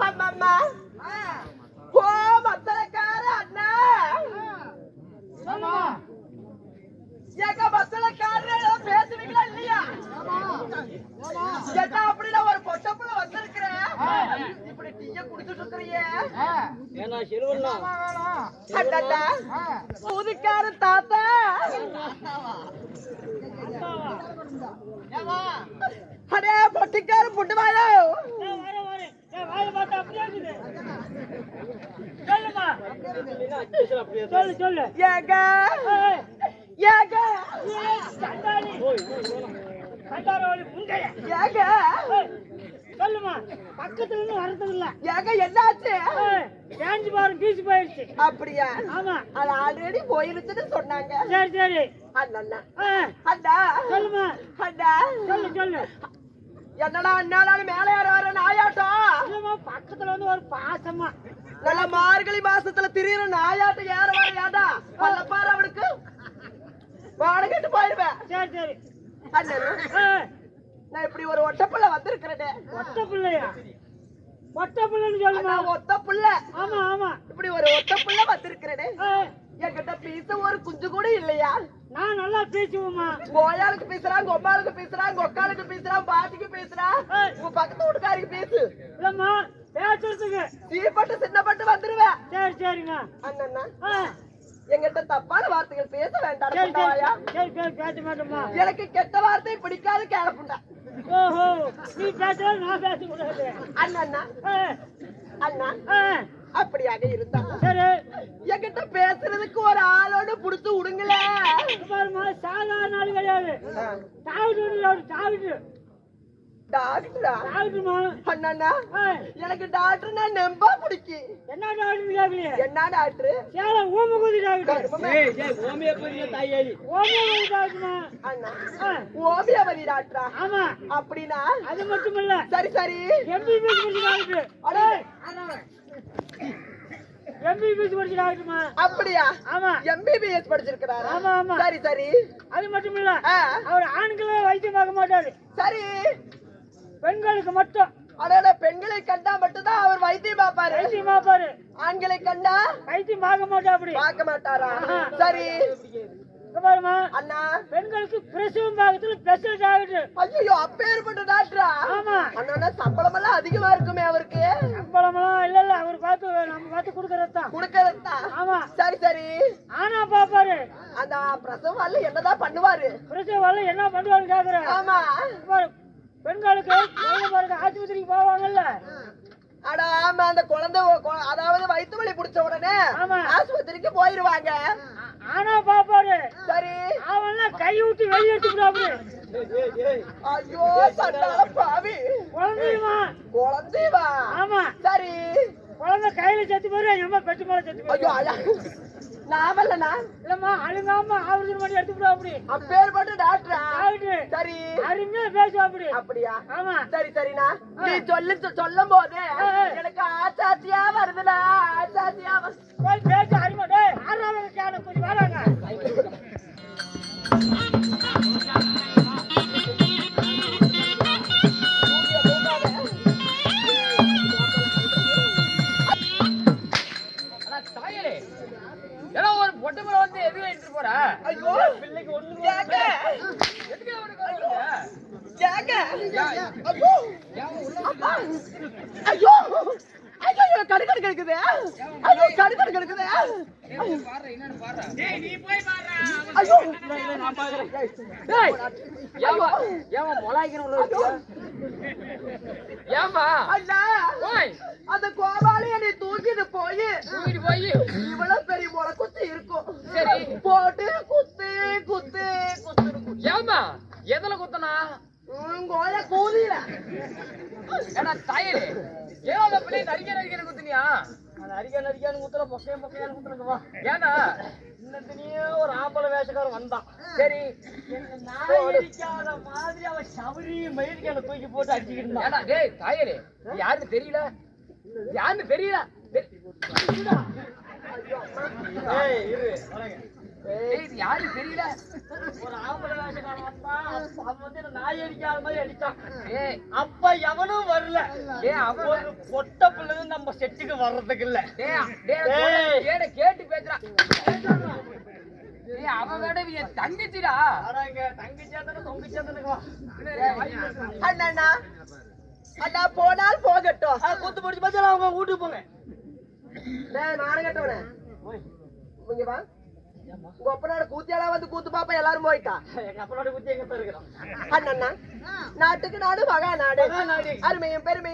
அம்மா ஓ மத்தலக்கார அண்ணா எங்க மத்தலக்காரர் பேசுவீங்களா இல்லையா? என்ன அப்படின்னா ஒரு பொட்டப்புல வந்திருக்கிறேன், இப்படி டீய குடிச்சிட்டு இருக்கிறீங்க. புதுக்கார தாத்தா அடே பொட்டிக்கார புட்டுவாயோ சொல்லு ஏங்க ஏங்க ஏங்க சொல்லுமா, பக்கத்துல இருந்து வரது இல்ல. ஏங்க என்னாச்சு? டான்ஸ் பாரு பீச்சு போயிடுச்சு. அப்படியா? ஆமா, அது ஆல்ரெடி போயிருச்சுன்னு சொன்னாங்க. சரி சரி அண்ணா அண்ணா சொல்லுமா, அண்ணா சொல்லு சொல்லு. என்னடா அண்ணாலும் மேல ஏற வர நாயாட்டம்? பக்கத்துல வந்து ஒரு பாசமா நல்ல மார்கழி மாசத்துல திரியிற நாயாட்டம் ஏற வர ஏடா பல்ல பாரு அவனுக்கு வாடகைட்டு போயிருவேன். சரி சரி அண்ணா நான் இப்படி ஒரு ஒட்டப்புள்ள வந்திருக்கிறேனே. ஒட்ட பிள்ளையா? ஒட்ட பிள்ளைன்னு சொல்லுமா? ஒத்த புள்ள. ஆமா ஆமா, இப்படி ஒரு ஒட்டப்புள்ள வந்திருக்கிறேனே. என்கிட்ட பீச ஒரு குஞ்சு கூட இல்லையா? நான் நல்லா பேசுவோமா? கோயாளுக்கு பேசுறான், கொம்மாளுக்கு பேசுறான், கொக்காளுக்கு பேசுறான், பாட்டிக்கு பேசுறான், உங்க பக்கத்து வீட்டுக்காரிக்கு பேசு. இல்லம்மா, பேசுறதுக்கு சீப்பட்டு சின்னப்பட்டு வந்துருவேன். சரி சரிங்க அண்ணா எங்கிட்ட தப்பான வார்த்தைகள் பேச வேண்டாம். சரி சரி பேச மாட்டோமா? எனக்கு கெட்ட வார்த்தை பிடிக்காது கேளப்புண்டா. ஓஹோ, நீ பேச நான் பேசக்கூடாது. அண்ணா அண்ணா அப்படியாக இருந்தா சரி, என்கிட்ட பேசுறதுக்கு ஒரு ஆளோடு புடிச்சு விடுங்கள. சாதாரண நாள் கிடையாது. டாக்டரா? அண்ணா எனக்கு டாக்டர்னா நம்ப பிடிக்கும். என்ன டாக்டர்? என்ன டாக்டர்? ஓமகுதி டாக்டர். ஓமியோபதி டாக்டரா? ஆமா. அப்படின்னா அது மட்டும் இல்ல. சரி சரி, எம்பிபிஎஸ் டாக்டர். எம்பிபிஎஸ் படிச்ச டாக்டர்மா. அப்படியா? ஆமா, எம்பிபிஎஸ் படிச்சிருக்காரு. ஆமா ஆமா. சரி சரி, அது மட்டும் இல்ல, அவர் ஆண்களை வைத்தியம் பார்க்க மாட்டாரு. சரி, பெண்களுக்கு மட்டும். அட பெண்களை கண்டா மட்டும்தான் அவர் வைத்தியம் பார்ப்பாரு. வைத்தியம் பார்ப்பாரு. ஆண்களை கண்டா வைத்தியம் பார்க்க மாட்டா. அப்படி பார்க்க மாட்டாரா? சரி பாருமா அண்ணா, பெண்களுக்கு பிரசவம் பார்க்கறதுல ஸ்பெஷல் டாக்டர். ஐயோ அப்பேற்பட்ட டாக்டரா? ஆமா. அண்ணா சம்பளம் எல்லாம் அதிகமா இருக்குமே அவருக்கு? சம்பளம் எல்லாம் இல்ல இல்ல, அவர் பார்த்து நம்ம பார்த்து கொடுக்கறதா. ஆமா. சரி சரி, ஆனா பாப்பாரு அந்த பிரசவம் வரல என்னதான் பண்ணுவாரு? பிரசவம் வரல என்ன பண்ணுவாரு கேக்குற? ஆமா, பெண்களுக்கு ஆஸ்பத்திரிக்கு போவாங்கல்ல. அட ஆமா, அந்த குழந்தை அதாவது வயிற்று வலி பிடிச்ச உடனே ஆஸ்பத்திரிக்கு போயிருவாங்க. ஆனா பாப்பாரு சரி, அவன் கை விட்டு வெளியெடுத்துக்கிறாரு. ஐயோ சண்டால பாவி. குழந்தைவா? ஆமா. சரி, குழந்தை கையில செத்து போற, எம்மா பெட்டு மேல செத்து போற. நாவல்லண்ணா இல்லம்மா, அழுங்காம ஆவர்ஜன் பண்ணி எடுத்துக்கிறோம். அப்படி அப்பேற்பட்ட டாக்டரா? சரி, அருமையா பேசுவா. அப்படி அப்படியா? ஆமா. சரி சரிண்ணா, நீ சொல்லும் போது எனக்கு ஆச்சாத்தியா வருதுடா. ஆச்சாத்தியா பேச அருமை. ஆறாவது கொஞ்சம் வராங்க. ஒரு பொட்டுக்குள்ள வந்து எதுவும் எடுத்துட்டு போற? ஐயோ பிள்ளைக்கு ஒண்ணு ஐயோ ஐயோ கடுக்கடு கெடுக்குது. ஐயோ கடுக்கடு கெடுக்குது. ஐயோ நான் பாக்குறேன். ஏமா மொளாய்க்கணும்? ஏமா அண்ணா அந்த கோபாலி என்னை தூக்கிட்டு போய் இவ்வளவு பெரிய முளை குத்து இருக்கும். சரி, போட்டு குத்து குத்து குத்து. ஏமா எதுல குத்தனா? கோய கூதியில. ஏன்னா தாயே ஏன் பிள்ளை நரிக்க குத்துனியா? நரிக்கான்னு குத்துற, பொக்கையான்னு குத்துறதுவா. ஏன்னா இன்னத்தினியே ஒரு ஆம்பளை வேஷக்காரன் வந்தான். சரி, நாயடிக்காத மாதிரி அவன் சவரி மயிரிக்கான தூக்கி போட்டு அடிச்சுக்கிட்டு இருந்தான். ஏன்னா டேய் தாயே யாருன்னு தெரியல, யாருன்னு தெரியல. ஏய், இது யாருக்கு தெரியல? ஒரு ஆம்பளை வேஷக்காரன் வந்தான். அவன் வந்து என்ன நாய் அடிக்காத மாதிரி அடிச்சான். ஏய், அப்ப எவனும் வரல. ஏய், அவன் ஒரு பொட்ட பிள்ளை நம்ம செட்டுக்கு வர்றதுக்கு இல்ல. கேட்டு பேசுறான். ஏய், அவன் வேட என் தங்கச்சிடா. அடாங்க தங்கச்சியாதானே தொங்கச்சியாதானே வா. அண்ணா அண்ணா போனால் போகட்டும். கூத்து முடிச்சு பச்சா அவங்க வீட்டுக்கு போங்க. டேய் மானம் கட்டவனே இங்க வா. உங்க அப்பனோட கூத்தியால வந்து கூத்து பாப்பா எல்லாரும் போயிட்டா. எங்க அப்பனோட குத்தி எங்க இருக்கிறோம். அண்ணா நாட்டுக்கு நாடு மகா நாடு மகா நாடு. அருமையும் பெருமையும்